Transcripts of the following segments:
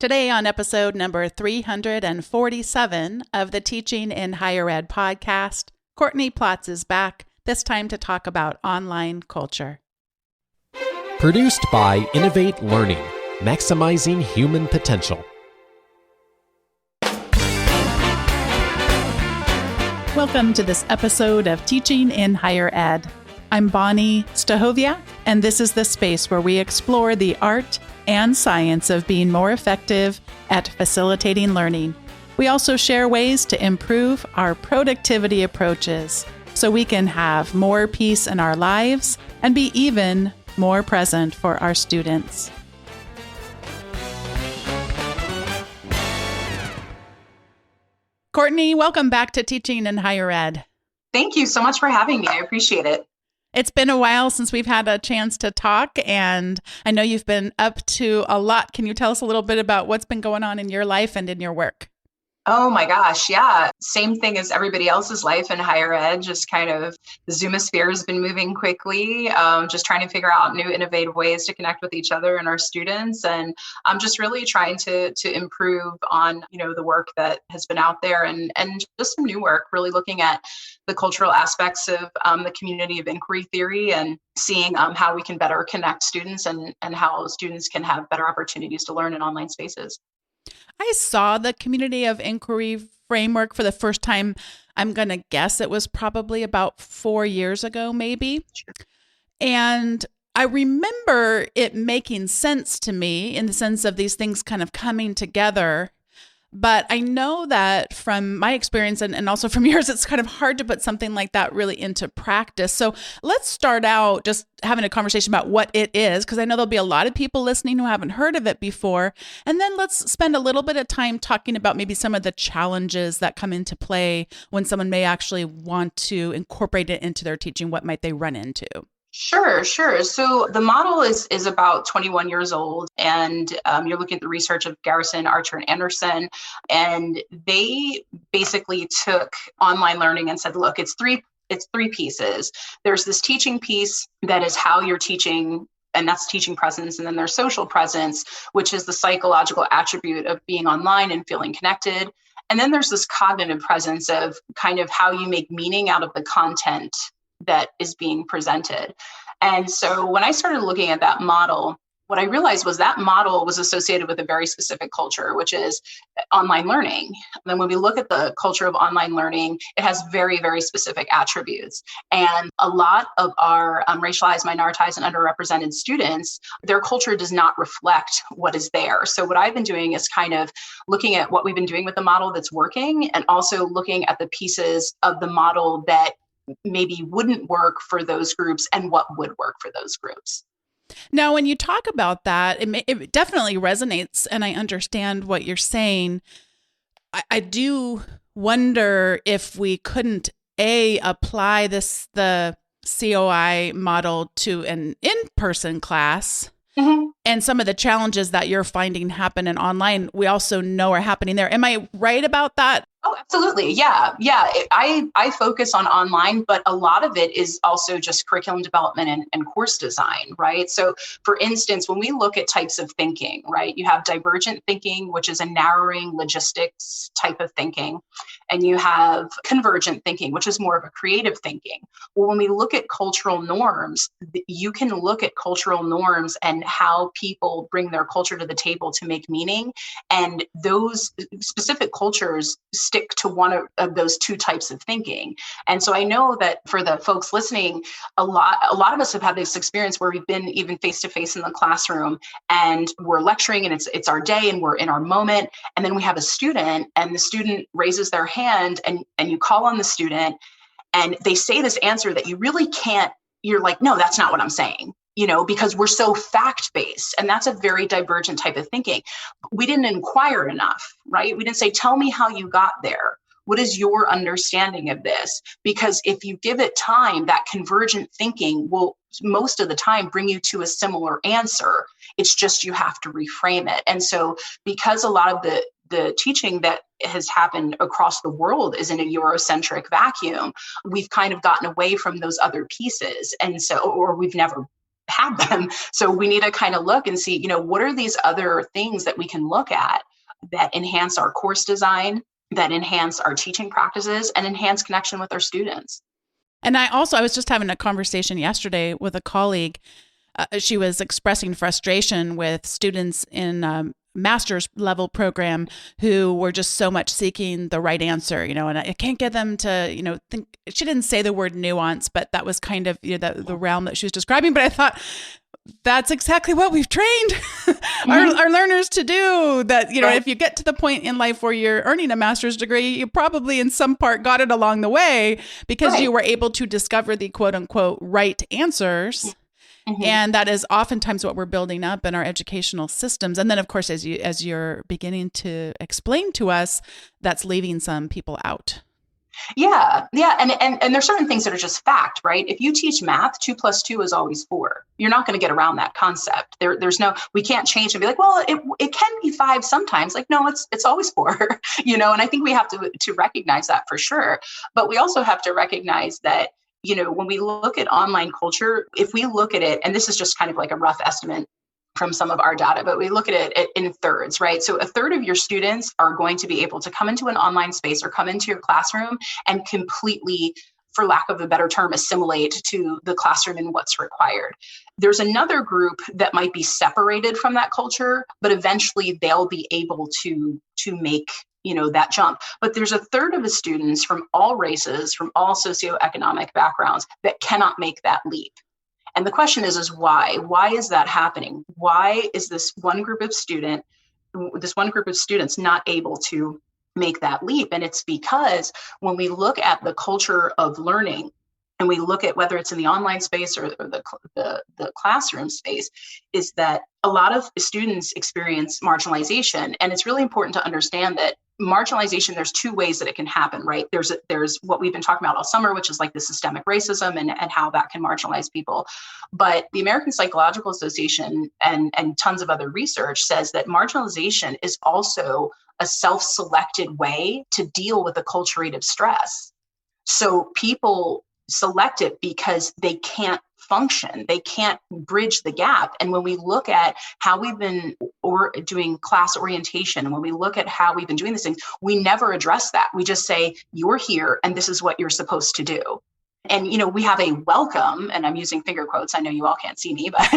Today on episode number 347 of the Teaching in Higher Ed podcast, Courtney Plotts is back, this time to talk about online culture. Produced by Innovate Learning, maximizing human potential. Welcome to this episode of Teaching in Higher Ed. I'm Bonnie Stahoviak, and this is the space where we explore the art and science of being more effective at facilitating learning. We also share ways to improve our productivity approaches so we can have more peace in our lives and be even more present for our students. Courtney, welcome back to Teaching in Higher Ed. Thank you so much for having me. I appreciate it. It's been a while since we've had a chance to talk, and I know you've been up to a lot. Can you tell us a little bit about what's been going on in your life and in your work? Oh my gosh, yeah. Same thing as everybody else's life in higher ed, just kind of the Zoomosphere has been moving quickly, just trying to figure out new innovative ways to connect with each other and our students. And I'm just really trying to improve on, the work that has been out there and just some new work, really looking at the cultural aspects of the community of inquiry theory and seeing how we can better connect students and how students can have better opportunities to learn in online spaces. I saw the community of inquiry framework for the first time. I'm going to guess it was probably about 4 years ago, maybe. Sure. And I remember it making sense to me in the sense of these things kind of coming together. But I know that from my experience and also from yours, it's kind of hard to put something like that really into practice. So let's start out just having a conversation about what it is, because I know there'll be a lot of people listening who haven't heard of it before. And then let's spend a little bit of time talking about maybe some of the challenges that come into play when someone may actually want to incorporate it into their teaching. What might they run into? Sure. So the model is about 21 years old, and you're looking at the research of Garrison, Archer, and Anderson, and they basically took online learning and said, look, it's three pieces. There's this teaching piece that is how you're teaching, and that's teaching presence. And then there's social presence, which is the psychological attribute of being online and feeling connected. And then there's this cognitive presence of kind of how you make meaning out of the content that is being presented. And so when I started looking at that model, what I realized was that model was associated with a very specific culture, which is online learning. And then when we look at the culture of online learning, it has very, very specific attributes. And a lot of our racialized, minoritized, and underrepresented students, their culture does not reflect what is there. So what I've been doing is kind of looking at what we've been doing with the model that's working, and also looking at the pieces of the model that maybe wouldn't work for those groups and what would work for those groups. Now, when you talk about that, it definitely resonates, and I understand what you're saying. I do wonder if we couldn't, apply the COI model to an in-person class, and some of the challenges that you're finding happen in online, we also know are happening there. Am I right about that? Oh, absolutely. Yeah. I focus on online, but a lot of it is also just curriculum development and course design, right? So for instance, when we look at types of thinking, right, you have divergent thinking, which is a narrowing logistics type of thinking. And you have convergent thinking, which is more of a creative thinking. Well, when we look at cultural norms, you can look at cultural norms and how people bring their culture to the table to make meaning. And those specific cultures stick to one of those two types of thinking. And so I know that for the folks listening, a lot of us have had this experience where we've been even face-to-face in the classroom and we're lecturing and it's our day and we're in our moment. And then we have a student and the student raises their hand and you call on the student and they say this answer that you really can't, you're like, no, that's not what I'm saying. Because we're so fact-based, and that's a very divergent type of thinking. We didn't inquire enough, right? We didn't say, tell me how you got there. What is your understanding of this? Because if you give it time, that convergent thinking will most of the time bring you to a similar answer. It's just you have to reframe it. And so because a lot of the teaching that has happened across the world is in a Eurocentric vacuum, we've kind of gotten away from those other pieces. And so, or we've never have them. So we need to kind of look and see, what are these other things that we can look at that enhance our course design, that enhance our teaching practices, and enhance connection with our students. And I was just having a conversation yesterday with a colleague. She was expressing frustration with students in master's level program who were just so much seeking the right answer, and I can't get them to, think. She didn't say the word nuance, but that was kind of the realm that she was describing. But I thought, that's exactly what we've trained our learners to do. That, right. If you get to the point in life where you're earning a master's degree, you probably in some part got it along the way because you were able to discover the quote unquote right answers. Mm-hmm. And that is oftentimes what we're building up in our educational systems. And then, of course, as you're beginning to explain to us, that's leaving some people out. Yeah. And there's certain things that are just fact, right? If you teach math, 2 + 2 is always 4. You're not going to get around that concept. We can't change and be like, well, it can be 5 sometimes. Like, no, it's always 4, and I think we have to recognize that for sure. But we also have to recognize that, when we look at online culture, if we look at it, and this is just kind of like a rough estimate from some of our data, but we look at it in thirds, right? So a third of your students are going to be able to come into an online space or come into your classroom and completely, for lack of a better term, assimilate to the classroom and what's required. There's another group that might be separated from that culture, but eventually they'll be able to make that jump. But there's a third of the students from all races, from all socioeconomic backgrounds that cannot make that leap. And the question is why? Why is that happening? Why is this one group of students not able to make that leap? And it's because when we look at the culture of learning, and we look at whether it's in the online space or the classroom space, is that a lot of students experience marginalization. And it's really important to understand that marginalization, there's 2 ways that it can happen, right? There's what we've been talking about all summer, which is like the systemic racism and how that can marginalize people. But the American Psychological Association and tons of other research says that marginalization is also a self-selected way to deal with acculturated stress. So people select it because they can't function. They can't bridge the gap. And when we look at how we've been doing class orientation, when we look at how we've been doing these things, we never address that. We just say, you're here and this is what you're supposed to do. And, we have a welcome, and I'm using finger quotes. I know you all can't see me, but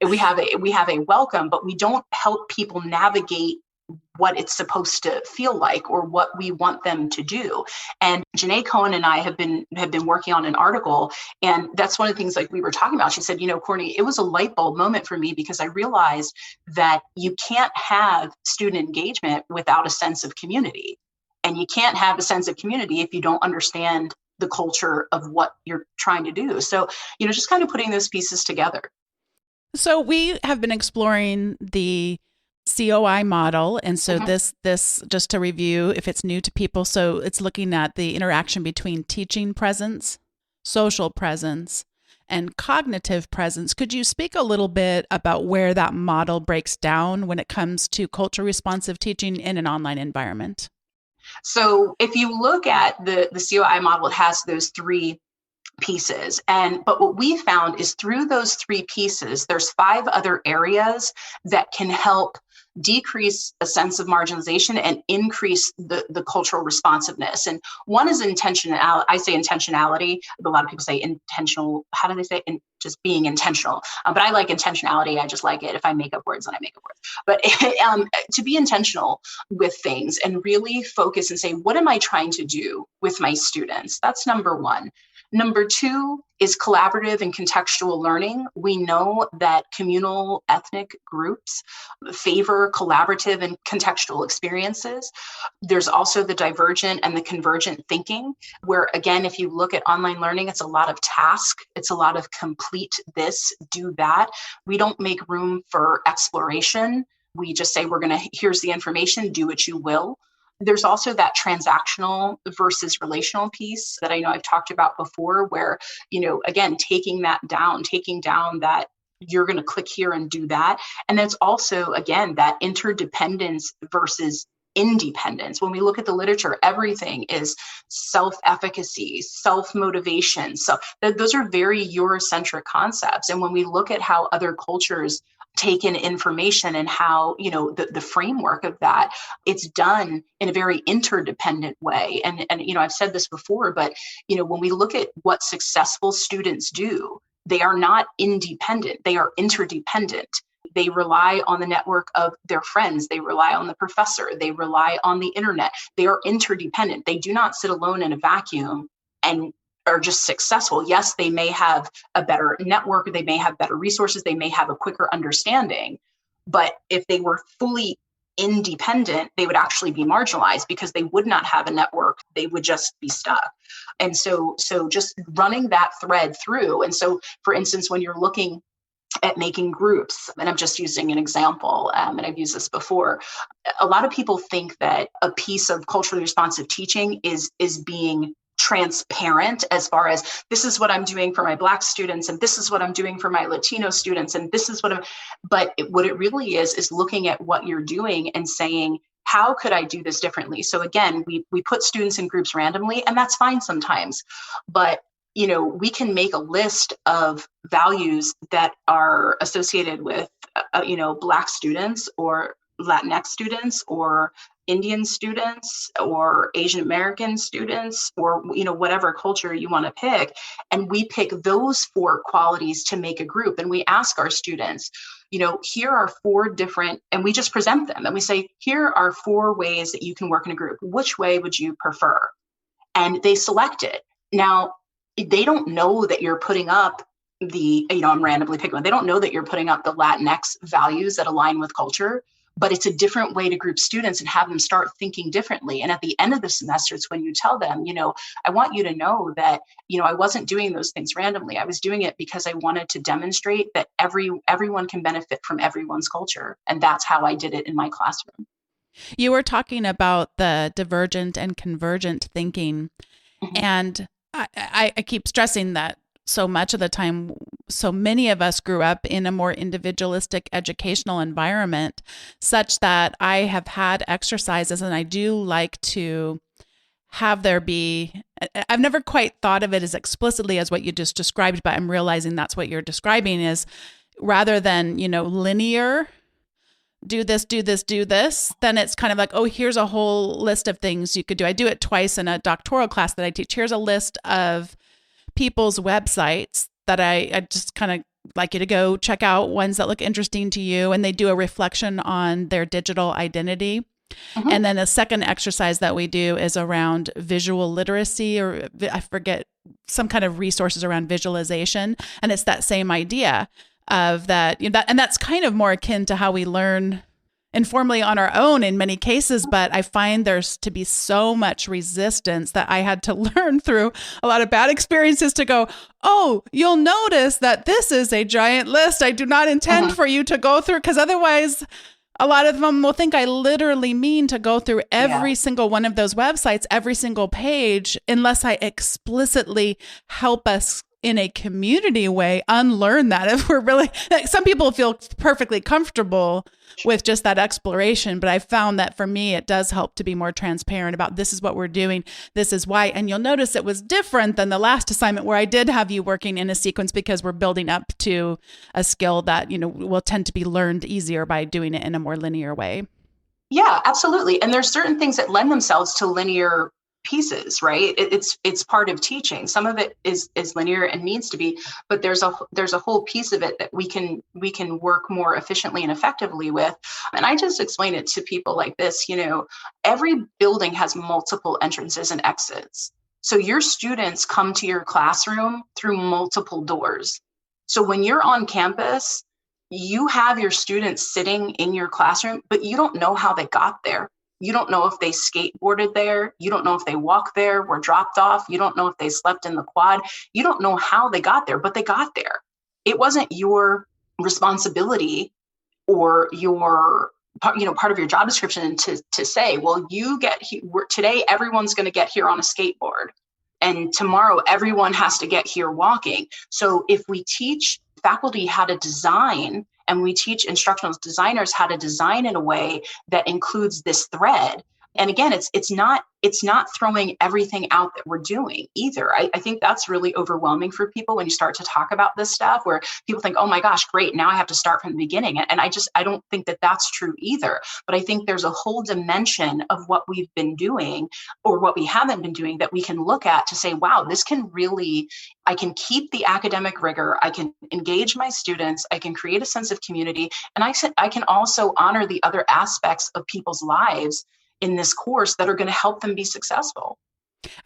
we have a welcome, but we don't help people navigate what it's supposed to feel like or what we want them to do. And Janae Cohen and I have been working on an article, and that's one of the things like we were talking about. She said, Courtney, it was a light bulb moment for me because I realized that you can't have student engagement without a sense of community. And you can't have a sense of community if you don't understand the culture of what you're trying to do. So, just kind of putting those pieces together. So we have been exploring the COI model. And so this, just to review, if it's new to people, so it's looking at the interaction between teaching presence, social presence, and cognitive presence. Could you speak a little bit about where that model breaks down when it comes to culture responsive teaching in an online environment? So if you look at the COI model, it has those 3 pieces. But what we found is through those 3 pieces, there's 5 other areas that can help decrease a sense of marginalization and increase the cultural responsiveness. And one is intentionality. I say intentionality, but a lot of people say intentional. How do they say? Just being intentional. But I like intentionality. I just like it. If I make up words, then I make up words. But to be intentional with things and really focus and say, what am I trying to do with my students? That's number 1. Number 2 is collaborative and contextual learning. We know that communal ethnic groups favor collaborative and contextual experiences. There's also the divergent and the convergent thinking, where again, if you look at online learning, it's a lot of task. It's a lot of complete this, do that. We don't make room for exploration. We just say, here's the information, do what you will. There's also that transactional versus relational piece that I know I've talked about before, where, again, taking down that you're going to click here and do that. And that's also, again, that interdependence versus independence. When we look at the literature, everything is self-efficacy, self-motivation. So those are very Eurocentric concepts. And when we look at how other cultures take in information and how, the framework of that, it's done in a very interdependent way. And I've said this before, but, when we look at what successful students do, they are not independent, they are interdependent. They rely on the network of their friends. They rely on the professor. They rely on the internet. They are interdependent. They do not sit alone in a vacuum and are just successful. Yes, they may have a better network. They may have better resources. They may have a quicker understanding. But if they were fully independent, they would actually be marginalized because they would not have a network. They would just be stuck. And so just running that thread through. And so, for instance, when you're looking at making groups, and I'm just using an example, and I've used this before, a lot of people think that a piece of culturally responsive teaching is being transparent as far as this is what I'm doing for my Black students, and this is what I'm doing for my Latino students, and this is what what it really is looking at what you're doing and saying, how could I do this differently? So again, we put students in groups randomly, and that's fine sometimes, but we can make a list of values that are associated with, Black students or Latinx students or Indian students or Asian American students or, whatever culture you want to pick. And we pick those 4 qualities to make a group. And we ask our students, here are 4 different, and we just present them. And we say, here are 4 ways that you can work in a group. Which way would you prefer? And they select it. Now, they don't know that you're putting up I'm randomly picking one. They don't know that you're putting up the Latinx values that align with culture, but it's a different way to group students and have them start thinking differently. And at the end of the semester, it's when you tell them, I want you to know that, I wasn't doing those things randomly. I was doing it because I wanted to demonstrate that everyone can benefit from everyone's culture. And that's how I did it in my classroom. You were talking about the divergent and convergent thinking. Mm-hmm. And I keep stressing that so much of the time, so many of us grew up in a more individualistic educational environment, such that I have had exercises, and I do like to have there be, I've never quite thought of it as explicitly as what you just described, but I'm realizing that's what you're describing is rather than, linear, do this, then it's kind of like, oh, here's a whole list of things you could do. I do it twice in a doctoral class that I teach. Here's a list of people's websites that I just kind of like you to go check out, ones that look interesting to you. And they do a reflection on their digital identity. Mm-hmm. And then a second exercise that we do is around visual literacy, or I forget, some kind of resources around visualization. And it's that same idea of that, and that's kind of more akin to how we learn informally on our own in many cases, but I find there's to be so much resistance that I had to learn through a lot of bad experiences to go, oh, you'll notice that this is a giant list I do not intend for you to go through, because otherwise a lot of them will think I literally mean to go through every single one of those websites, every single page, unless I explicitly help us in a community way unlearn that. If we're really, like, some people feel perfectly comfortable with just that exploration, but I found that for me, it does help to be more transparent about this is what we're doing, this is why. And you'll notice it was different than the last assignment where I did have you working in a sequence, because we're building up to a skill that, will tend to be learned easier by doing it in a more linear way. Yeah, absolutely. And there's certain things that lend themselves to linear pieces, right? It's part of teaching. Some of it is linear and needs to be, but there's a whole piece of it that we can work more efficiently and effectively with. And I just explain it to people like this, every building has multiple entrances and exits. So your students come to your classroom through multiple doors. So when you're on campus, you have your students sitting in your classroom, but you don't know how they got there. You don't know if they skateboarded there. You don't know if they walked there, were dropped off. You don't know if they slept in the quad. You don't know how they got there, but they got there. It wasn't your responsibility or your, part of your job description to say, well, today everyone's going to get here on a skateboard, and tomorrow everyone has to get here walking. So if we teach faculty how to design And we teach instructional designers how to design in a way that includes this thread. And again, it's not throwing everything out that we're doing either. I think that's really overwhelming for people when you start to talk about this stuff, where people think, oh my gosh, great, now I have to start from the beginning. And I don't think that that's true either. But I think there's a whole dimension of what we've been doing or what we haven't been doing that we can look at to say, wow, this can really, I can keep the academic rigor, I can engage my students, I can create a sense of community, and I can also honor the other aspects of people's lives in this course that are going to help them be successful.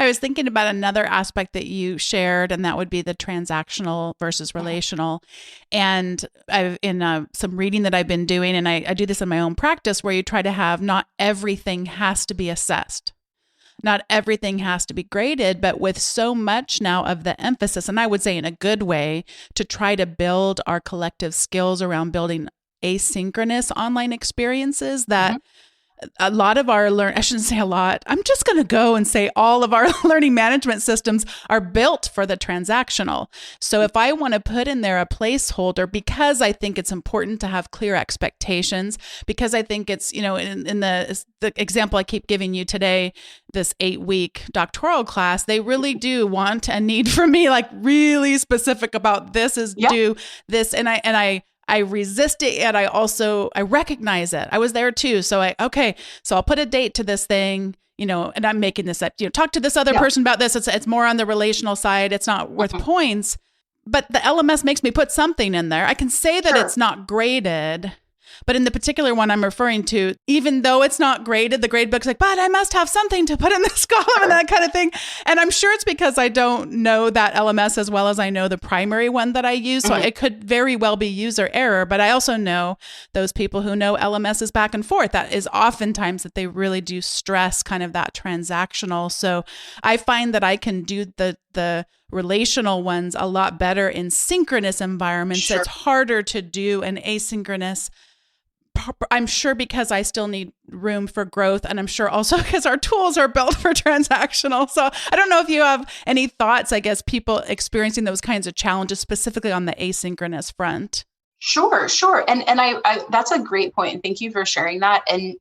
I was thinking about another aspect that you shared, and that would be the transactional versus relational. And I've in some reading that I've been doing, and I do this in my own practice, where you try to have not everything has to be assessed. Not everything has to be graded, but with so much now of the emphasis, and I would say in a good way, to try to build our collective skills around building asynchronous online experiences that a lot of our I shouldn't say a lot. I'm just going to go and say all of our learning management systems are built for the transactional. So if I want to put in there a placeholder, because I think it's important to have clear expectations, because I think it's, in the example I keep giving you today, this 8-week doctoral class, they really do want and need from me, like really specific about this is due this. And I resist it, and I recognize it. I was there too. So I'll put a date to this thing, and I'm making this up, talk to this other person about this. It's more on the relational side. It's not worth points, but the LMS makes me put something in there. I can say that it's not graded, but in the particular one I'm referring to, even though it's not graded, the grade book's like, but I must have something to put in this column and that kind of thing. And I'm sure it's because I don't know that LMS as well as I know the primary one that I use. So it could very well be user error, but I also know those people who know LMS is back and forth. That is oftentimes that they really do stress kind of that transactional. So I find that I can do the relational ones a lot better in synchronous environments. It's harder to do an asynchronous, I'm sure, because I still need room for growth. And I'm sure also because our tools are built for transactional. So I don't know if you have any thoughts, I guess, people experiencing those kinds of challenges specifically on the asynchronous front. Sure. And I that's a great point. And thank you for sharing that. And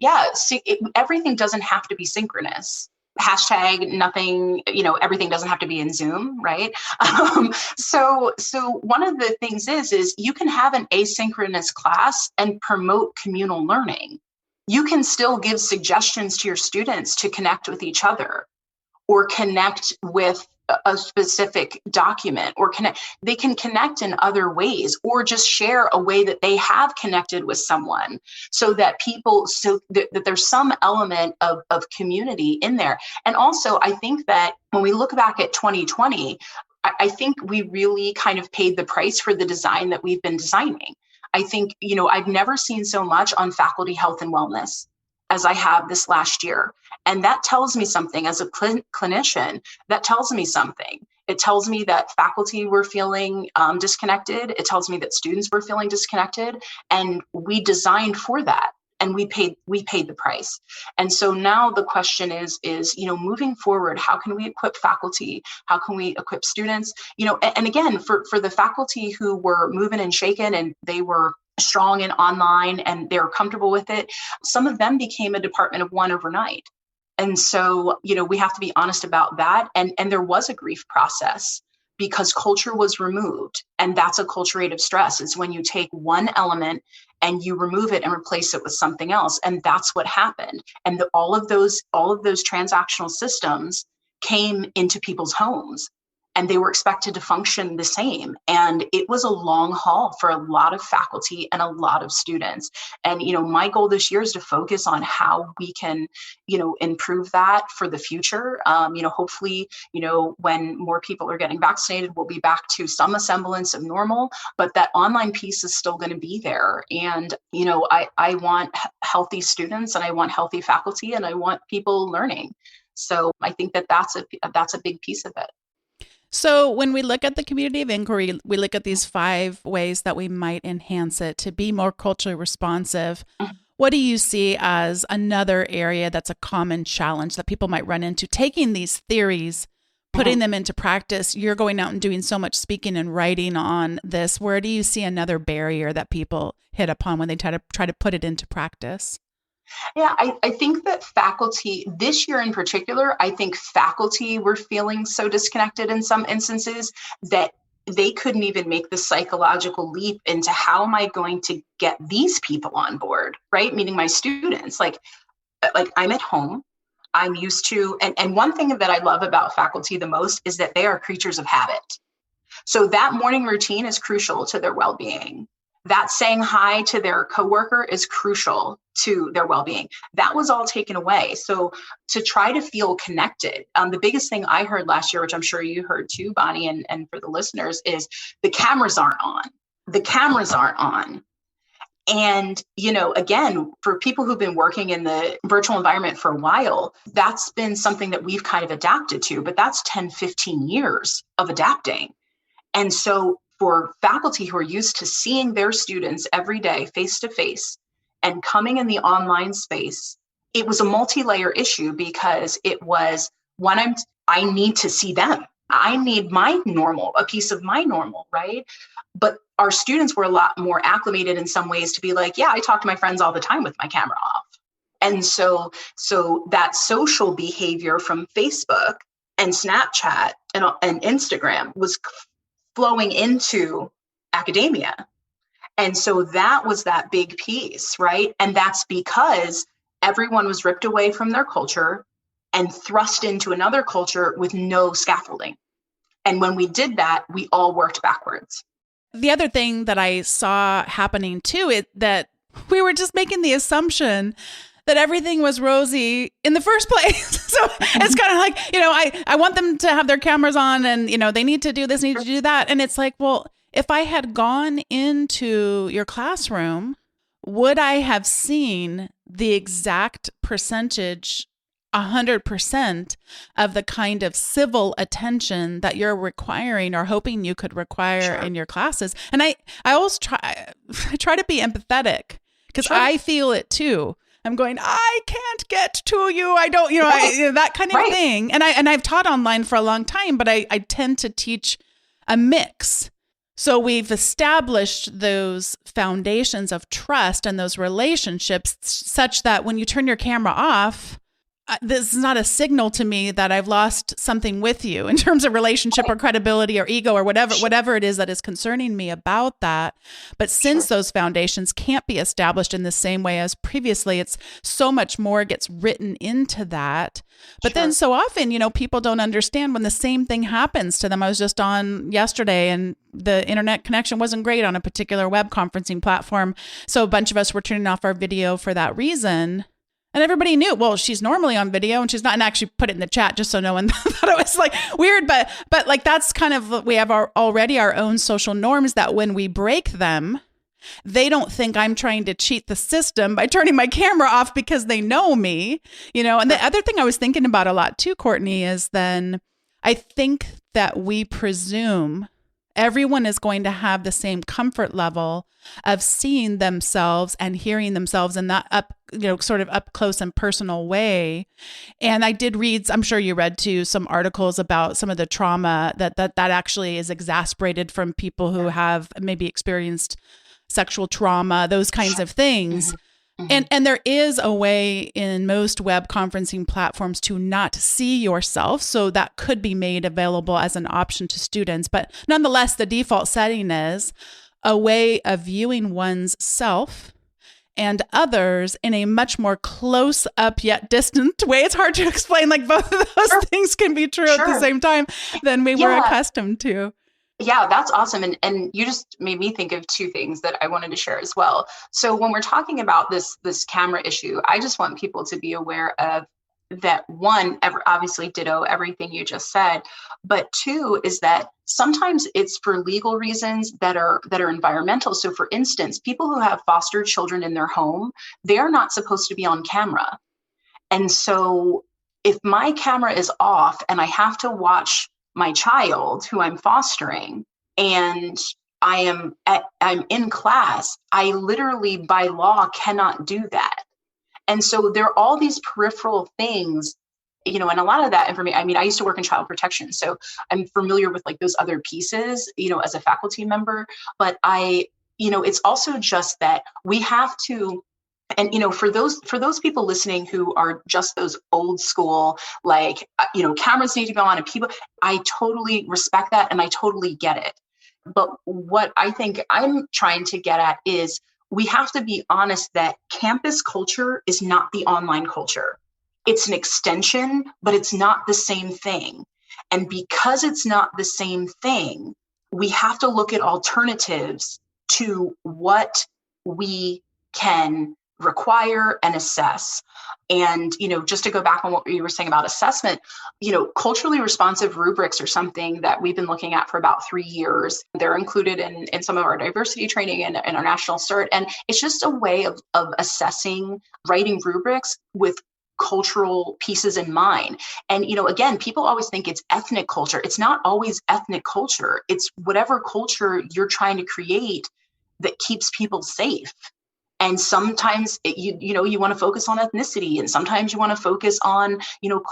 everything doesn't have to be synchronous. Hashtag nothing, everything doesn't have to be in Zoom, right? So one of the things is you can have an asynchronous class and promote communal learning. You can still give suggestions to your students to connect with each other or connect with a specific document, or they can connect in other ways, or just share a way that they have connected with someone, so that that there's some element of community in there. And also, I think that when we look back at 2020, I think we really kind of paid the price for the design that we've been designing. I think, I've never seen so much on faculty health and wellness as I have this last year. And that tells me something as a clinician. That tells me something. It tells me that faculty were feeling disconnected. It tells me that students were feeling disconnected. And we designed for that. And we paid the price. And so now the question is, moving forward, how can we equip faculty? How can we equip students? And again, for the faculty who were moving and shaking and they were strong in online and they were comfortable with it, some of them became a department of one overnight. And so, we have to be honest about that. And there was a grief process because culture was removed. And that's acculturated stress. It's when you take one element and you remove it and replace it with something else. And that's what happened. And all of those transactional systems came into people's homes. And they were expected to function the same. And it was a long haul for a lot of faculty and a lot of students. And, my goal this year is to focus on how we can, improve that for the future. Hopefully, when more people are getting vaccinated, we'll be back to some semblance of normal, but that online piece is still going to be there. And, I want healthy students and I want healthy faculty and I want people learning. So I think that's a big piece of it. So when we look at the community of inquiry, we look at these 5 ways that we might enhance it to be more culturally responsive. What do you see as another area that's a common challenge that people might run into taking these theories, putting them into practice. You're going out and doing so much speaking and writing on this. Where do you see another barrier that people hit upon when they try to put it into practice? Yeah, I think that faculty, this year in particular, I think faculty were feeling so disconnected in some instances that they couldn't even make the psychological leap into how am I going to get these people on board, right? Meaning my students, like I'm at home. I'm used to, and one thing that I love about faculty the most is that they are creatures of habit. So that morning routine is crucial to their well-being. That saying hi to their coworker is crucial to their well-being. That was all taken away. So to try to feel connected, the biggest thing I heard last year, which I'm sure you heard too, Bonnie, and for the listeners, is the cameras aren't on. The cameras aren't on. And, again, for people who've been working in the virtual environment for a while, that's been something that we've kind of adapted to, but that's 10, 15 years of adapting. And so for faculty who are used to seeing their students every day face to face and coming in the online space, it was a multi-layer issue because it was I need to see them. I need my normal, a piece of my normal, right? But our students were a lot more acclimated in some ways to be like, yeah, I talk to my friends all the time with my camera off. And so that social behavior from Facebook and Snapchat and Instagram was flowing into academia. And so that was that big piece, right? And that's because everyone was ripped away from their culture and thrust into another culture with no scaffolding. And when we did that, we all worked backwards. The other thing that I saw happening too, that we were just making the assumption that everything was rosy in the first place. So it's kind of like, I want them to have their cameras on and, they need to do this, need to do that. And it's like, well, if I had gone into your classroom, would I have seen the exact percentage, 100% of the kind of civil attention that you're requiring or hoping you could require in your classes? And I always try to be empathetic because I feel it too. I'm going, I can't get to you. I don't, that kind of thing. And I've taught online for a long time, but I tend to teach a mix. So we've established those foundations of trust and those relationships such that when you turn your camera off, this is not a signal to me that I've lost something with you in terms of relationship or credibility or ego or whatever it is that is concerning me about that. But since those foundations can't be established in the same way as previously, it's so much more gets written into that. But then so often, people don't understand when the same thing happens to them. I was just on yesterday and the internet connection wasn't great on a particular web conferencing platform. So a bunch of us were turning off our video for that reason. And everybody knew, well, she's normally on video and she's not, and actually put it in the chat just so no one thought it was like weird. But like, that's kind of, we have already our own social norms that when we break them, they don't think I'm trying to cheat the system by turning my camera off because they know me, And the other thing I was thinking about a lot too, Courtney, is then I think that we presume everyone is going to have the same comfort level of seeing themselves and hearing themselves in that sort of up close and personal way. And I did read, I'm sure you read too, some articles about some of the trauma that actually is exacerbated from people who have maybe experienced sexual trauma, those kinds of things. And there is a way in most web conferencing platforms to not see yourself. So that could be made available as an option to students. But nonetheless, the default setting is a way of viewing one's self and others in a much more close up yet distant way. It's hard to explain, like both of those things can be true at the same time than we were accustomed to. Yeah, that's awesome. And you just made me think of two things that I wanted to share as well. So when we're talking about this camera issue, I just want people to be aware of that. One, obviously ditto everything you just said, but two is that sometimes it's for legal reasons that are environmental. So for instance, people who have foster children in their home, they are not supposed to be on camera. And so if my camera is off and I have to watch my child who I'm fostering and I'm in class, I literally by law cannot do that. And so there are all these peripheral things and a lot of that information, I mean, I used to work in child protection, so I'm familiar with like those other pieces, as a faculty member, but it's also just that we have to, and for those people listening who are just those old school, like, cameras need to go on and people, I totally respect that and I totally get it. But what I think I'm trying to get at is we have to be honest that campus culture is not the online culture. It's an extension, but it's not the same thing. And because it's not the same thing, we have to look at alternatives to what we can require and assess. And, just to go back on what you were saying about assessment, culturally responsive rubrics are something that we've been looking at for about 3 years. They're included in some of our diversity training and our national cert. And it's just a way of assessing writing rubrics with cultural pieces in mind. And, again, people always think it's ethnic culture. It's not always ethnic culture. It's whatever culture you're trying to create that keeps people safe. And sometimes you want to focus on ethnicity, and sometimes you want to focus on,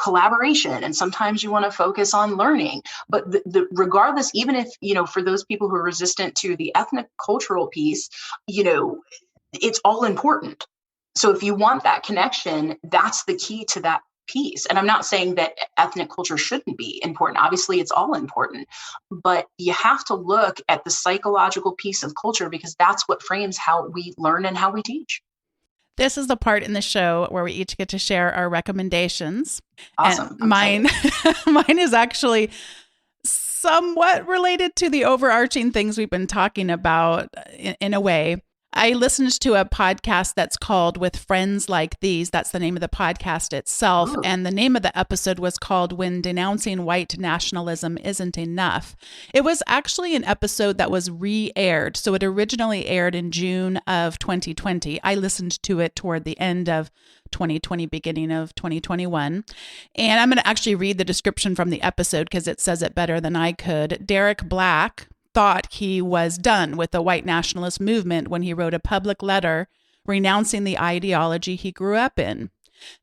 collaboration, and sometimes you want to focus on learning. But regardless, even if, for those people who are resistant to the ethnic cultural piece, it's all important. So if you want that connection, that's the key to that piece. And I'm not saying that ethnic culture shouldn't be important. Obviously, it's all important, but you have to look at the psychological piece of culture because that's what frames how we learn and how we teach. This is the part in the show where we each get to share our recommendations. Awesome. And mine is actually somewhat related to the overarching things we've been talking about in a way. I listened to a podcast that's called With Friends Like These. That's the name of the podcast itself. Ooh. And the name of the episode was called When Denouncing White Nationalism Isn't Enough. It was actually an episode that was re-aired. So it originally aired in June of 2020. I listened to it toward the end of 2020, beginning of 2021. And I'm going to actually read the description from the episode because it says it better than I could. Derek Black thought he was done with the white nationalist movement when he wrote a public letter renouncing the ideology he grew up in.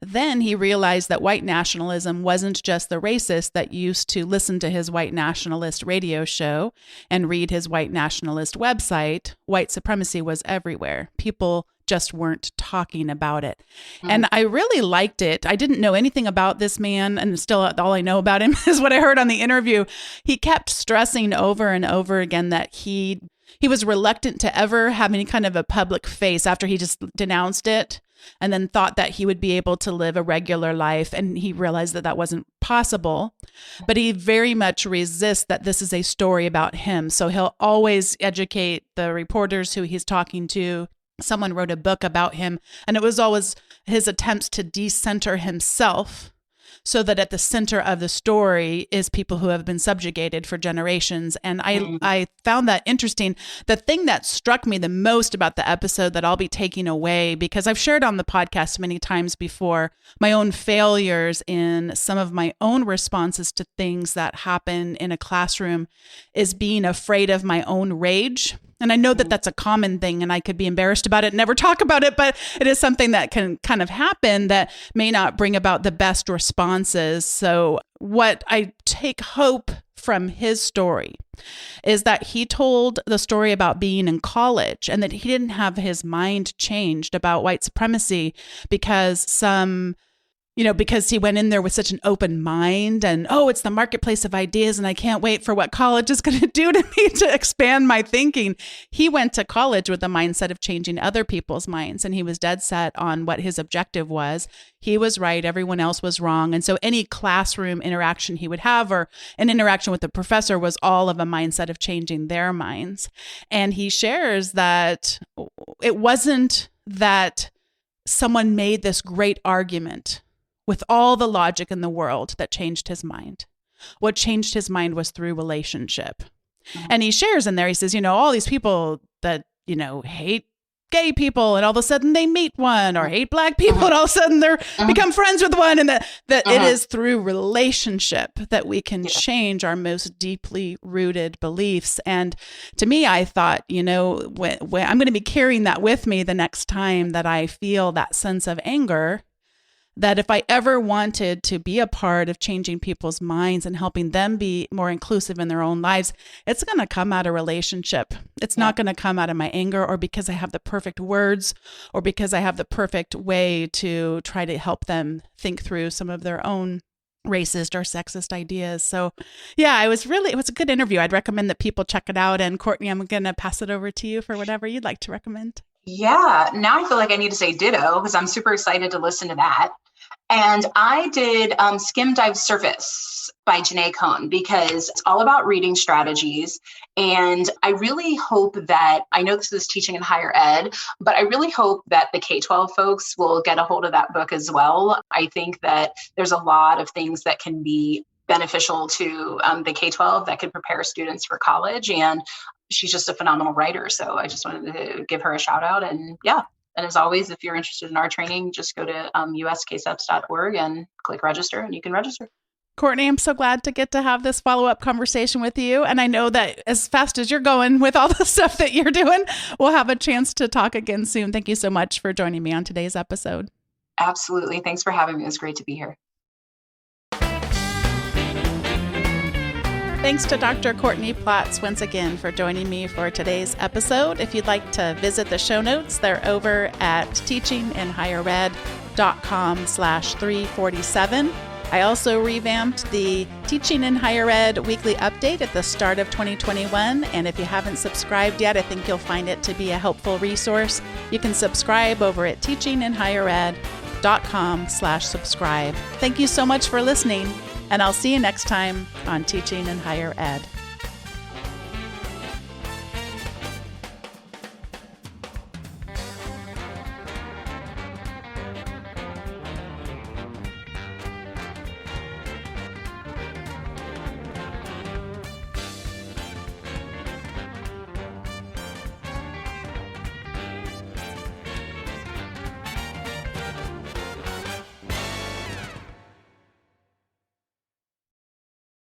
Then he realized that white nationalism wasn't just the racist that used to listen to his white nationalist radio show and read his white nationalist website. White supremacy was everywhere. People just weren't talking about it. And I really liked it. I didn't know anything about this man, and still all I know about him is what I heard on the interview. He kept stressing over and over again that he was reluctant to ever have any kind of a public face after he just denounced it, and then thought that he would be able to live a regular life. And he realized that that wasn't possible, but he very much resists that this is a story about him. So he'll always educate the reporters who he's talking to. Someone wrote a book about him, and it was always his attempts to decenter himself so that at the center of the story is people who have been subjugated for generations. And I found that interesting. The thing that struck me the most about the episode that I'll be taking away, because I've shared on the podcast many times before, my own failures in some of my own responses to things that happen in a classroom, is being afraid of my own rage. And I know that that's a common thing, and I could be embarrassed about it and never talk about it, but it is something that can kind of happen that may not bring about the best responses. So what I take hope from his story is that he told the story about being in college and that he didn't have his mind changed about white supremacy because because he went in there with such an open mind and, it's the marketplace of ideas and I can't wait for what college is going to do to me to expand my thinking. He went to college with the mindset of changing other people's minds, and he was dead set on what his objective was. He was right. Everyone else was wrong. And so any classroom interaction he would have or an interaction with the professor was all of a mindset of changing their minds. And he shares that it wasn't that someone made this great argument with all the logic in the world that changed his mind. What changed his mind was through relationship. Mm-hmm. And he shares in there, he says, all these people that, hate gay people and all of a sudden they meet one, or hate black people and all of a sudden they're become friends with one. And that it is through relationship that we can change our most deeply rooted beliefs. And to me, I thought, when I'm going to be carrying that with me the next time that I feel that sense of anger, that if I ever wanted to be a part of changing people's minds and helping them be more inclusive in their own lives, it's going to come out of relationship. It's not going to come out of my anger or because I have the perfect words or because I have the perfect way to try to help them think through some of their own racist or sexist ideas. So yeah, it was a good interview. I'd recommend that people check it out. And Courtney, I'm going to pass it over to you for whatever you'd like to recommend. Yeah, now I feel like I need to say ditto because I'm super excited to listen to that. And I did Skim Dive Surface by Janae Cohn because it's all about reading strategies. And I really hope that, I know this is teaching in higher ed, but I really hope that the K-12 folks will get a hold of that book as well. I think that there's a lot of things that can be beneficial to the K-12 that could prepare students for college. And she's just a phenomenal writer. So I just wanted to give her a shout out. And yeah, and as always, if you're interested in our training, just go to uskseps.org and click register and you can register. Courtney, I'm so glad to get to have this follow-up conversation with you. And I know that as fast as you're going with all the stuff that you're doing, we'll have a chance to talk again soon. Thank you so much for joining me on today's episode. Absolutely. Thanks for having me. It was great to be here. Thanks to Dr. Courtney Plotts once again for joining me for today's episode. If you'd like to visit the show notes, they're over at teachinginhighered.com/347. I also revamped the Teaching in Higher Ed weekly update at the start of 2021. And if you haven't subscribed yet, I think you'll find it to be a helpful resource. You can subscribe over at teachinginhighered.com/subscribe. Thank you so much for listening. And I'll see you next time on Teaching in Higher Ed.